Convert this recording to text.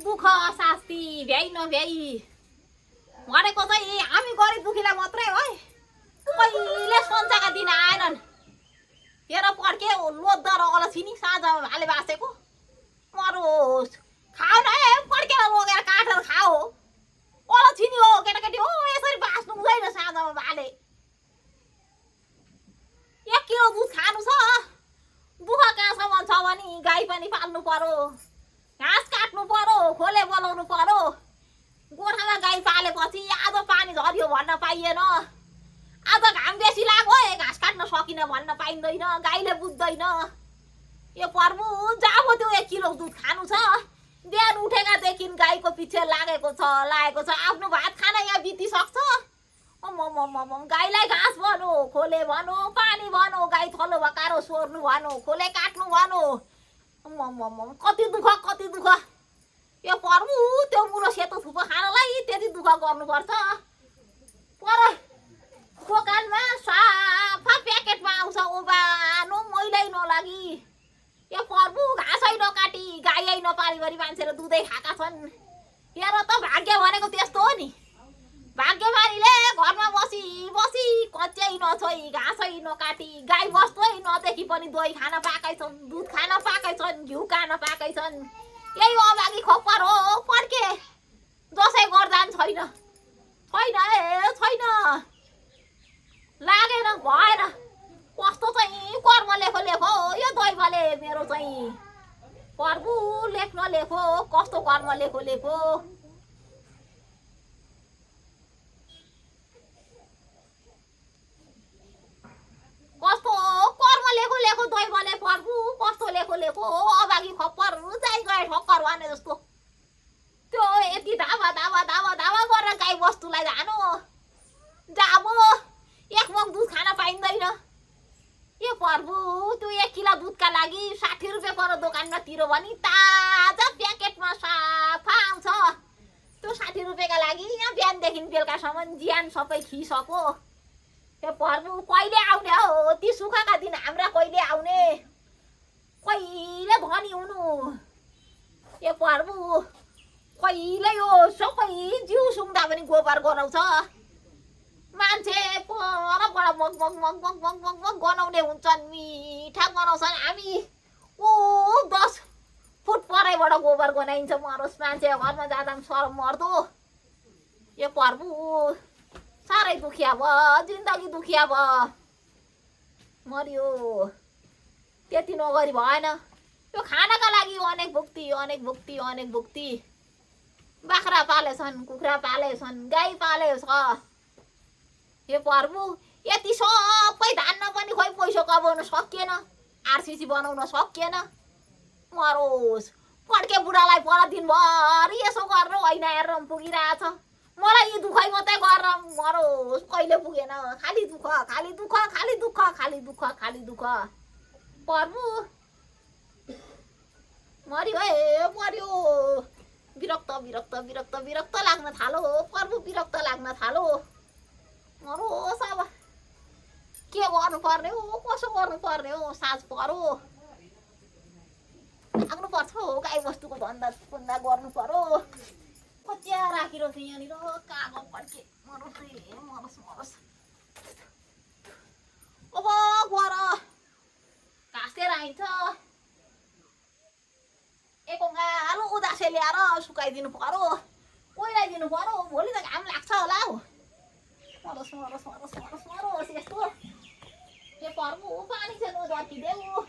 दुःख शास्ति भ्याइ नभ्याइ भनेको चाहिँ हामी गरिब दुखीलाई मात्रै है। कहिले सन्चाका दिन आएनन्। हेर पड्के लोद्दर अलछिनी साँझमा भाले बाँसेको मरोस्। खाऊ न है पड्केर लगेर काटेर खाऊ। अलछिनी हो केटाकेटी हो, यसरी बाँच्नु हुँदैन साँझमा भाले। 1 किलो दुध खानु छ, दुःख कहाँसम्म छ भने गाई पनि पाल्नु पर्यो, घाँस काट्नु पर्यो, खोले बनाउनु पर्यो। गोठामा गाई पालेपछि आज पानी झऱ्यो भन्न पाइएन, आज घाम बेसी लाग्यो घाँस काट्न सकिन भन्न पाइँदैन, गाईले बुझ्दैन। यो प्रभु जाबो त्यो 1 किलो दुध खानु छ। बिहान उठेकादेखि गाईको पछि लागेको छ। आफ्नो भात खाना यहाँ बितिसक्छ। गाईलाई घाँस भनो, खोले भनो, पानी भनो, गाई थलो भकारो सोर्नु भनो, खोले काट्नु भनो। कति दुःख। यो प्रभु त्यो मुलो सेतो थुपो खानलाई त्यति दुःख गर्नुपर्छ। पर दोकानमा साफा प्याकेटमा आउँछ ओबानो, मैलै नलागी। यो प्रभु घाँसै नकाटी गाई नपालीभरि मान्छेले दुधै खाएका छन्। हेर त भाग्य भनेको त्यस्तो हो नि। भाग्यमानीले घरमा बसी कच्चै नछोई, घाँसै नकाटी, गाई बस्तै नदेखि पनि दही खान पाएकै छन्, दुध खान पाएकै छन्, घिउ खान पाएकै छन्। यही अभागी खप्पर हो पड्के। जसै गर्दान छैन लागेन भएन। कस्तो चाहिँ कर्म लेखो यो दैवले मेरो चाहिँ। प्रभु लेखो कस्तो कर्म लेखो। कस्तो कर्म लेखो दैवले प्रभु कस्तो लेखो। अभागी खप्पर जाइ गए ठक्कर भने जस्तो। त्यो यति धावा गरेर गाई बस्तुलाई जाबो 1 मग दुध खान पाइँदैन। यो प्रभु त्यो 1 किलो दुधका लागि 60 रुपियाँ पर दोकानमा तिरो भने ताजा प्याकेटमा साफा आउँछ। त्यो 60 रुपियाँका लागि यहाँ बिहानदेखि बेलुकासम्म ज्यान सबै खिसक्यो। यो प्रभु कहिले आउने हो ती सुखका दिन हाम्रा, कहिले आउने, कहिले धनी हुनु। यो प्रभु कहिले यो सबै जिउ सुँग्दा पनि गोबर गनाउँछ। मान्छे परबाट मग गनाउने हुन्छन्, मिठा गनाउँछन्। हामी 10 फुट परैबाट गोबर गनाइन्छ। मरोस् मान्छे घरमा जाँदा पनि शरम मर्दो। यो प्रभु साह्रै दुखिया भयो, जिन्दगी दुखिया भयो। मर्यो त्यति नगरी भएन। यो खानाका लागि अनेक भुक्ती। बाख्रा पालेछन्, कुखुरा पालेछन्, गाई पालेछ। यो प्रभु यति सबै धान्न पनि खोइ पैसा कमाउन सकिएन, आरसिसी बनाउन सकिएन। मरोस् पड्के बुढालाई पर दिनभरि यसो गरेर होइन हेरेर पुगिरहेछ। मलाई यी दुःखै मात्रै गरेर मरोस्, कहिले पुगेन। खाली दुःख। प्रभु मर्यो। विरक्त लाग्न थालो। प्रभु विरक्त लाग्न थालो। मरोस् अब के गर्नुपर्ने हो, कसो गर्नुपर्ने हो। साँझ पर्यो लाग्नुपर्छ हो। गाई बस्तुको धन्दा गर्नु पर्यो। कच्या राखिरहेको छु यहाँनिर कागो पड्के। मरोस्। अब गएर घाँस लिएर आइन्छ। एक अङ्गालो उदासे ल्याएर सुकाइदिनु पर्यो, ओइलाइदिनु पर्यो। भोलि त घाम लाग्छ होला हौ। मरोस् यस्तो। यो प्रभु पानी चाहिँ नजतिदेऊ।